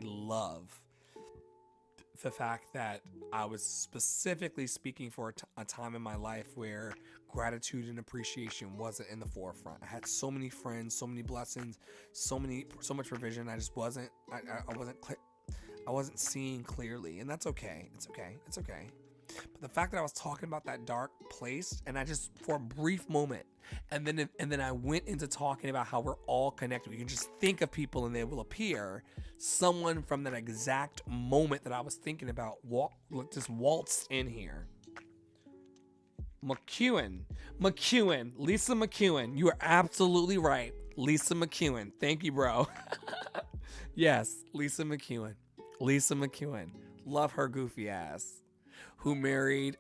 S1: love the fact that I was specifically speaking for a time in my life where gratitude and appreciation wasn't in the forefront. I had so many friends, so many blessings, so much provision. I just wasn't, I wasn't seeing clearly, and that's okay. It's okay. But the fact that I was talking about that dark place, and I just, for a brief moment, and then I went into talking about how we're all connected. We can just think of people and they will appear. Someone from that exact moment that I was thinking about just waltzed in here. McEwen, Lisa McEwen. You are absolutely right. Lisa McEwen. Thank you, bro. Yes, Lisa McEwen. Love her goofy ass. Who married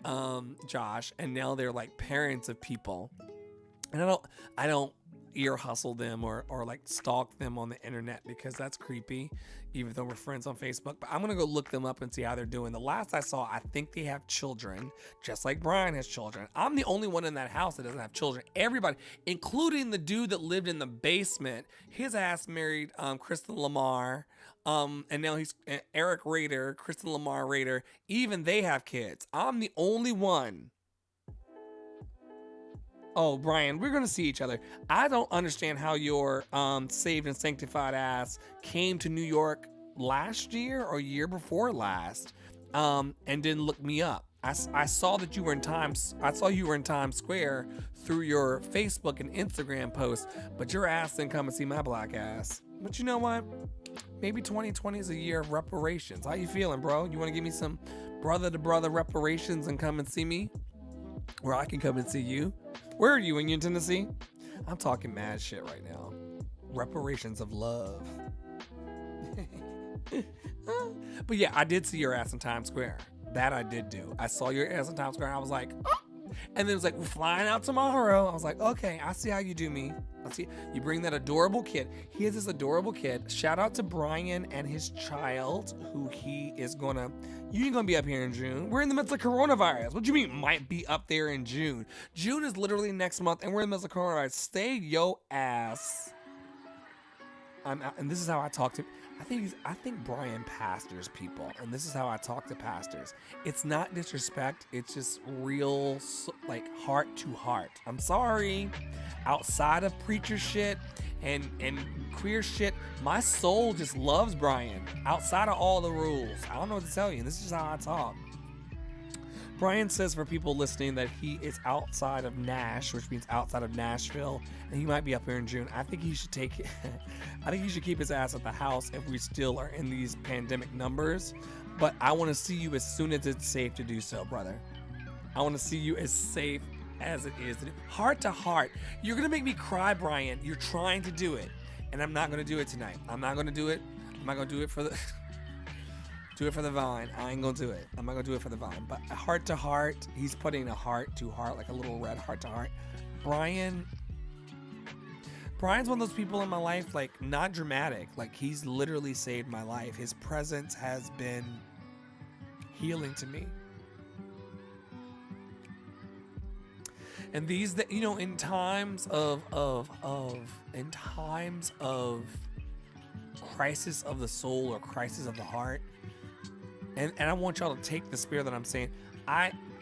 S1: Josh, and now they're like parents of people. And I don't ear hustle them or like stalk them on the internet because that's creepy, even though we're friends on Facebook. But I'm gonna go look them up and see how they're doing. The last I saw, I think they have children, just like Brian has children. I'm the only one in that house that doesn't have children. Everybody, including the dude that lived in the basement, his ass married Kristen Lamar. And now he's Eric Rader, Kristen Lamar Rader. Even they have kids. I'm the only one. Oh, Brian, we're going to see each other. I don't understand how your saved and sanctified ass came to New York last year or year before last and didn't look me up. I saw that you were in Times Square through your Facebook and Instagram posts, but your ass didn't come and see my black ass. But you know what? Maybe 2020 is a year of reparations. How you feeling, bro? You want to give me some brother-to-brother reparations and come and see me? Where I can come and see you? Where are you, in Tennessee? I'm talking mad shit right now. Reparations of love. But yeah, I did see your ass in Times Square. That I did do. I saw your ass in Times Square. I was like, oh. And then it was like, we're flying out tomorrow. I was like, okay, I see how you do me. I see you bring that adorable kid. He has this adorable kid. Shout out to Brian and his child, who you ain't gonna be up here in June. We're in the midst of coronavirus. What do you mean might be up there in June? June is literally next month, and we're in the midst of coronavirus. Stay yo ass. And this is how I talk to. I think Brian pastors people, and this is how I talk to pastors. It's not disrespect. It's just real, like, heart to heart. I'm sorry. Outside of preacher shit and queer shit, my soul just loves Brian. Outside of all the rules, I don't know what to tell you. And this is how I talk. Brian says for people listening that he is outside of Nash, which means outside of Nashville, and he might be up here in June. I think he should take it. I think he should keep his ass at the house if we still are in these pandemic numbers. But I want to see you as soon as it's safe to do so, brother. I want to see you as safe as it is. Heart to heart. You're going to make me cry, Brian. You're trying to do it. And I'm not going to do it tonight. I'm not going to do it. I'm not going to do it for the... Do it for the vine. I ain't gonna do it. I'm not gonna do it for the vine. But heart to heart, he's putting a heart to heart, like a little red heart to heart. Brian's one of those people in my life, like, not dramatic. Like, he's literally saved my life. His presence has been healing to me. And these, that, you know, in times of crisis of the soul or crisis of the heart. And I want y'all to take the spirit that I'm saying.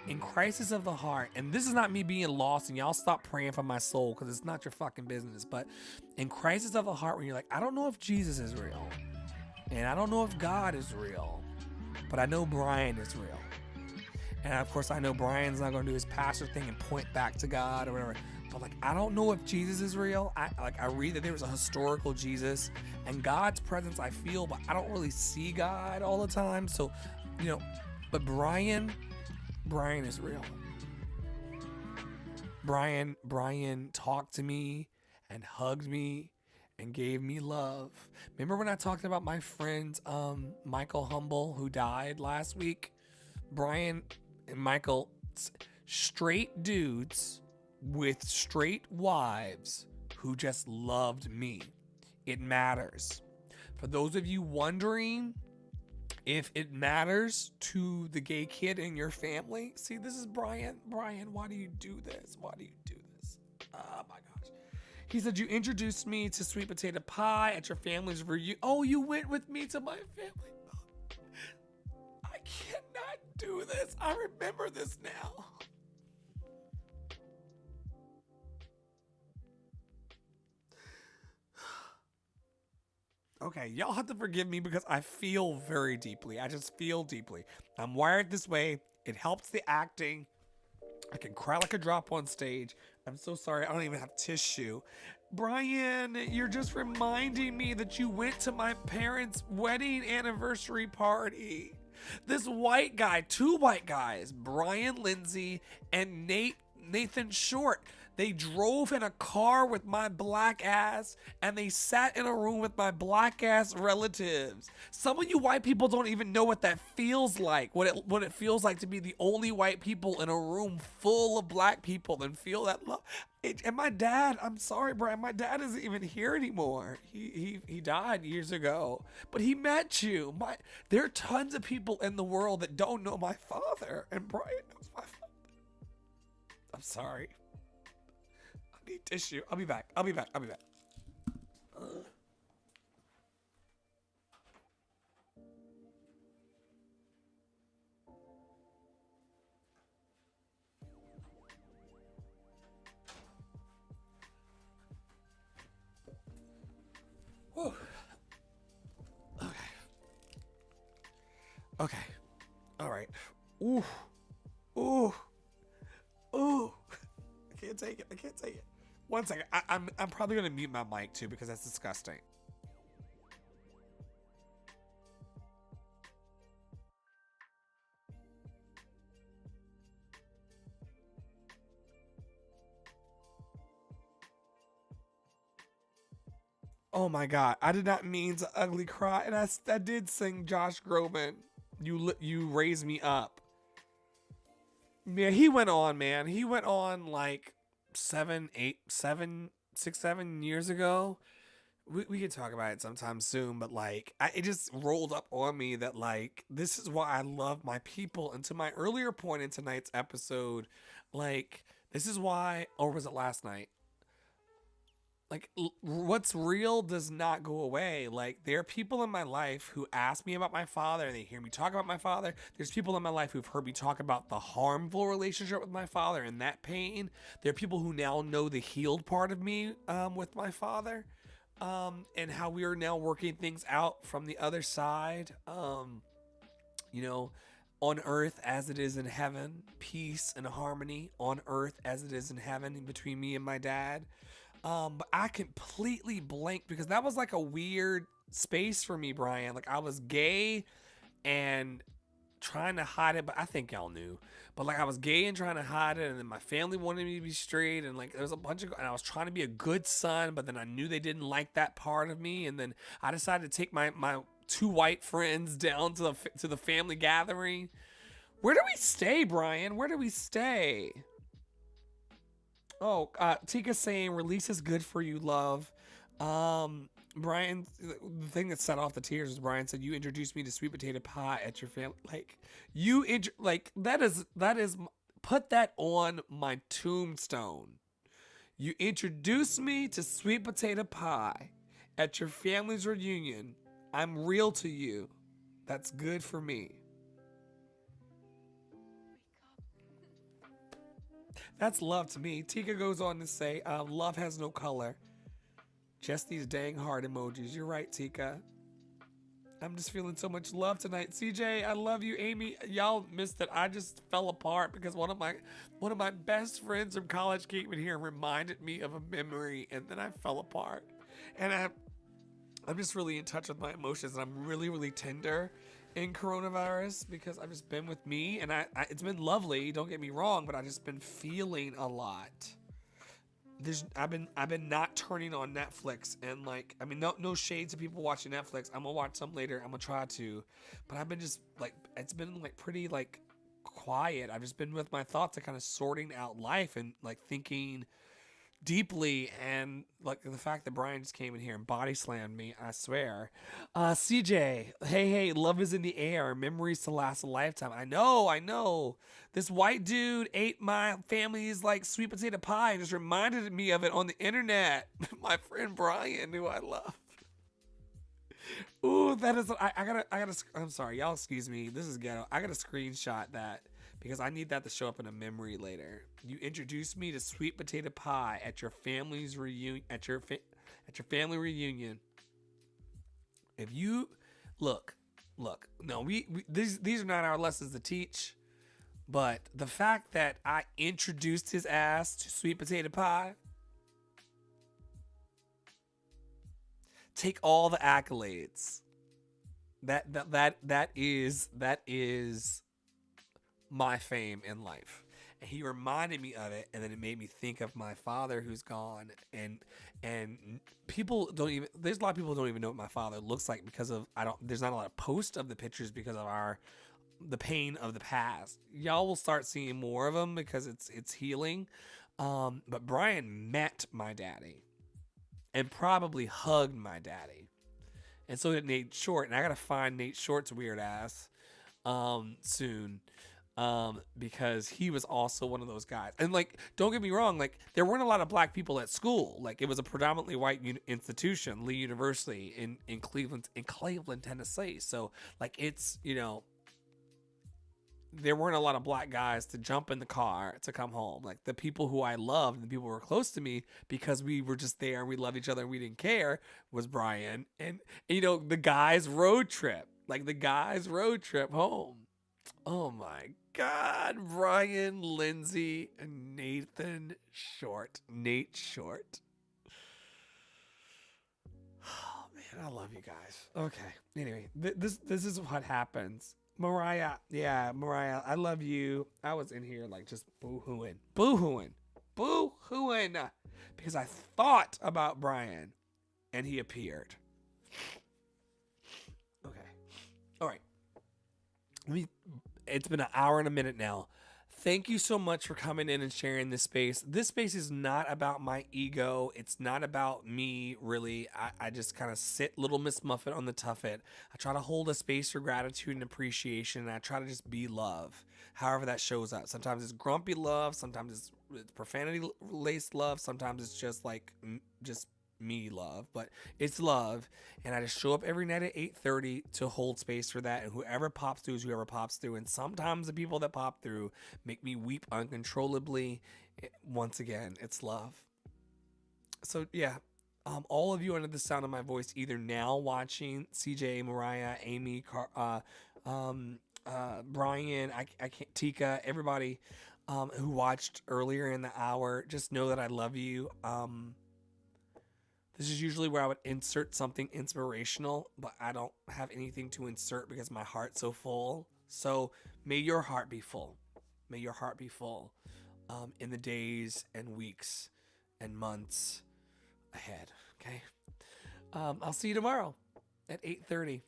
S1: In crisis of the heart, and this is not me being lost, and y'all stop praying for my soul because it's not your fucking business. But in crisis of the heart, when you're like, I don't know if Jesus is real, and I don't know if God is real, but I know Brian is real. And of course, I know Brian's not going to do his pastor thing and point back to God or whatever. But like, I don't know if Jesus is real. I read that there was a historical Jesus and God's presence I feel, but I don't really see God all the time. So, you know, but Brian is real. Brian talked to me and hugged me and gave me love. Remember when I talked about my friend, Michael Humble, who died last week? Brian and Michael, straight dudes with straight wives who just loved me. It matters. For those of you wondering if it matters to the gay kid in your family, see, this is Brian. Brian, why do you do this? Why do you do this? Oh my gosh. He said, you introduced me to sweet potato pie at your family's reunion. Oh, you went with me to my family. I cannot do this. I remember this now. Okay, y'all have to forgive me because I feel very deeply. I just feel deeply. I'm wired this way. It helps the acting. I can cry like a drop on stage. I'm so sorry. I don't even have tissue. Brian, you're just reminding me that you went to my parents' wedding anniversary party. This white guy, two white guys, Brian Lindsay and Nathan Short. They drove in a car with my black ass and they sat in a room with my black ass relatives. Some of you white people don't even know what that feels like. What it feels like to be the only white people in a room full of black people and feel that love. And my dad, I'm sorry, Brian, my dad isn't even here anymore. He died years ago. But he met you. There are tons of people in the world that don't know my father, and Brian knows my father. I'm sorry. I need tissue. I'll be back. Whew. Okay. All right. Ooh. I can't take it. One second. I'm probably gonna mute my mic too because that's disgusting. Oh my God! I did not mean to ugly cry, and I did sing Josh Groban. You raised me up. Yeah, he went on, man. He went on like 7 years ago. We could talk about it sometime soon, but like it just rolled up on me that like this is why I love my people. And to my earlier point in tonight's episode, like this is why, or was it last night? Like what's real does not go away. Like there are people in my life who ask me about my father and they hear me talk about my father. There's people in my life who've heard me talk about the harmful relationship with my father and that pain. There are people who now know the healed part of me with my father, and how we are now working things out from the other side. You know, on earth as it is in heaven, peace and harmony on earth as it is in heaven between me and my dad. But I completely blanked because that was like a weird space for me, Brian. Like I was gay and trying to hide it, but I think y'all knew. But like I was gay and trying to hide it, and then my family wanted me to be straight, and like there was a bunch of, and I was trying to be a good son, but then I knew they didn't like that part of me, and then I decided to take my two white friends down to the family gathering. Where do we stay, Brian? Where do we stay? Oh, Tika's saying release is good for you, love. Brian, the thing that set off the tears is Brian said you introduced me to sweet potato pie at your family. Like that is put that on my tombstone. You introduced me to sweet potato pie at your family's reunion. I'm real to you. That's good for me. That's love to me. Tika goes on to say, love has no color. Just these dang heart emojis. You're right, Tika. I'm just feeling so much love tonight. CJ, I love you. Amy, y'all missed it. I just fell apart because one of my best friends from college came in here and reminded me of a memory, and then I fell apart. And I'm just really in touch with my emotions, and I'm really, really tender in coronavirus because I've just been with me, and it's been lovely, don't get me wrong, but I've just been feeling a lot. I've been not turning on Netflix, and like, I mean, no shade to people watching Netflix. I'm gonna watch some later. I'm gonna try to, but I've been just like, it's been like pretty like quiet. I've just been with my thoughts and kind of sorting out life and like thinking deeply, and like the fact that Brian just came in here and body slammed me, I swear. CJ, hey, love is in the air, memories to last a lifetime. I know. This white dude ate my family's like sweet potato pie and just reminded me of it on the internet. My friend Brian, who I love. Ooh, that is. I gotta. I'm sorry, y'all. Excuse me. This is ghetto. I gotta screenshot that because I need that to show up in a memory later. You introduced me to sweet potato pie at your family's reunion. At your family reunion. If you look. No, these are not our lessons to teach. But the fact that I introduced his ass to sweet potato pie, take all the accolades. That is my fame in life. And he reminded me of it, and then it made me think of my father who's gone. And people don't even. There's a lot of people who don't even know what my father looks like because of I don't. There's not a lot of posts of the pictures because of the pain of the past. Y'all will start seeing more of them because it's healing. But Brian met my daddy and probably hugged my daddy. And so did Nate Short. And I got to find Nate Short's weird ass soon because he was also one of those guys. And like, don't get me wrong, like there weren't a lot of black people at school. Like it was a predominantly white institution, Lee University in Cleveland, Tennessee. So like it's, there weren't a lot of black guys to jump in the car to come home. Like the people who I loved and the people who were close to me because we were just there and we loved each other and we didn't care was Brian and the guys road trip, home. Oh my God. Brian, Lindsay, and Nate Short. Oh man, I love you guys. Okay. Anyway, this is what happens. Mariah, I love you. I was in here like just boo-hooing, because I thought about Brian and he appeared. Okay. All right. It's been an hour and a minute now. Thank you so much for coming in and sharing this space. This space is not about my ego. It's not about me, really. I just kind of sit Little Miss Muffet on the tuffet. I try to hold a space for gratitude and appreciation, and I try to just be love, however that shows up. Sometimes it's grumpy love. Sometimes it's profanity-laced love. Sometimes it's just like just me love, but it's love. And I just show up every night at 8:30 to hold space for that, and whoever pops through is whoever pops through. And sometimes the people that pop through make me weep uncontrollably. Once again, it's love. So yeah, all of you under the sound of my voice, either now watching CJ, Mariah, Amy, Brian, I can't, Tika, everybody who watched earlier in the hour, just know that I love you. This is usually where I would insert something inspirational, but I don't have anything to insert because my heart's so full. So may your heart be full. May your heart be full in the days and weeks and months ahead. Okay. I'll see you tomorrow at 8:30.